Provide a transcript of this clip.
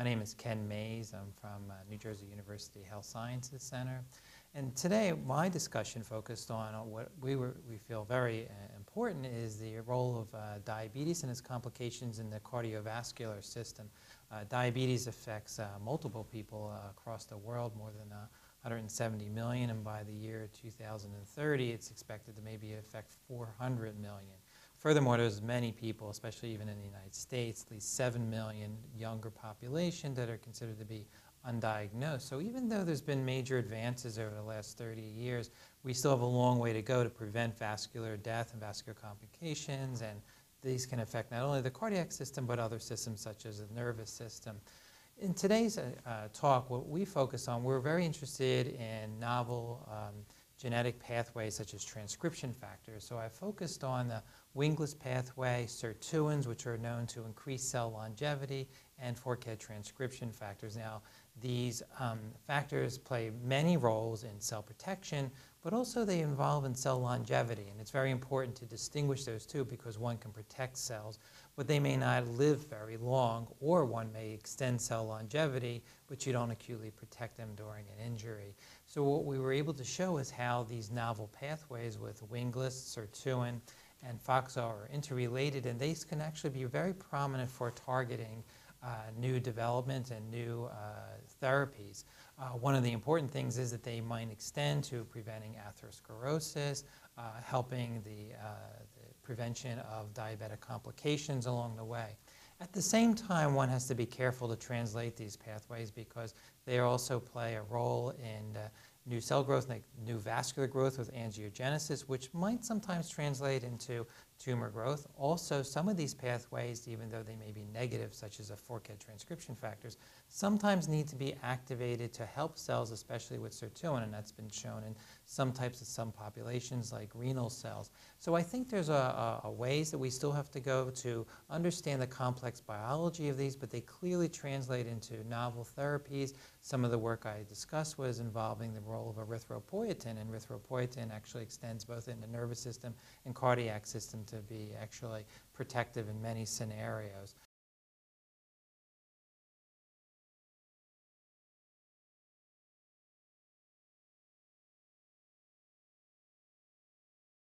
My name is Ken Maiese. I'm from New Jersey University Health Sciences Center. And today my discussion focused on what we feel very important is the role of diabetes and its complications in the cardiovascular system. Diabetes affects multiple people across the world, more than 170 million, and by the year 2030 it's expected to maybe affect 400 million. Furthermore, there's many people, especially even in the United States, at least 7 million younger population that are considered to be undiagnosed. So even though there's been major advances over the last 30 years, we still have a long way to go to prevent vascular death and vascular complications, and these can affect not only the cardiac system but other systems such as the nervous system. In today's talk, what we focus on, we're very interested in novel genetic pathways such as transcription factors. So I focused on the wingless pathway, sirtuins, which are known to increase cell longevity, and forkhead transcription factors. Now, these factors play many roles in cell protection, but also they involve in cell longevity. And it's very important to distinguish those two because one can protect cells, but they may not live very long, or one may extend cell longevity, but you don't acutely protect them during an injury. So what we were able to show is how these novel pathways with wingless, sirtuin, and FOXO are interrelated, and these can actually be very prominent for targeting new development and new therapies. One of the important things is that they might extend to preventing atherosclerosis, helping the prevention of diabetic complications along the way. At the same time, one has to be careful to translate these pathways because they also play a role in new cell growth, like new vascular growth with angiogenesis, which might sometimes translate into tumor growth. Also, some of these pathways, even though they may be negative, such as forkhead transcription factors, sometimes need to be activated to help cells, especially with sirtuin, and that's been shown in some types of some populations like renal cells. So I think there's a ways that we still have to go to understand the complex biology of these, but they clearly translate into novel therapies. Some of the work I discussed was involving the role of erythropoietin, and erythropoietin actually extends both in the nervous system and cardiac system to be actually protective in many scenarios.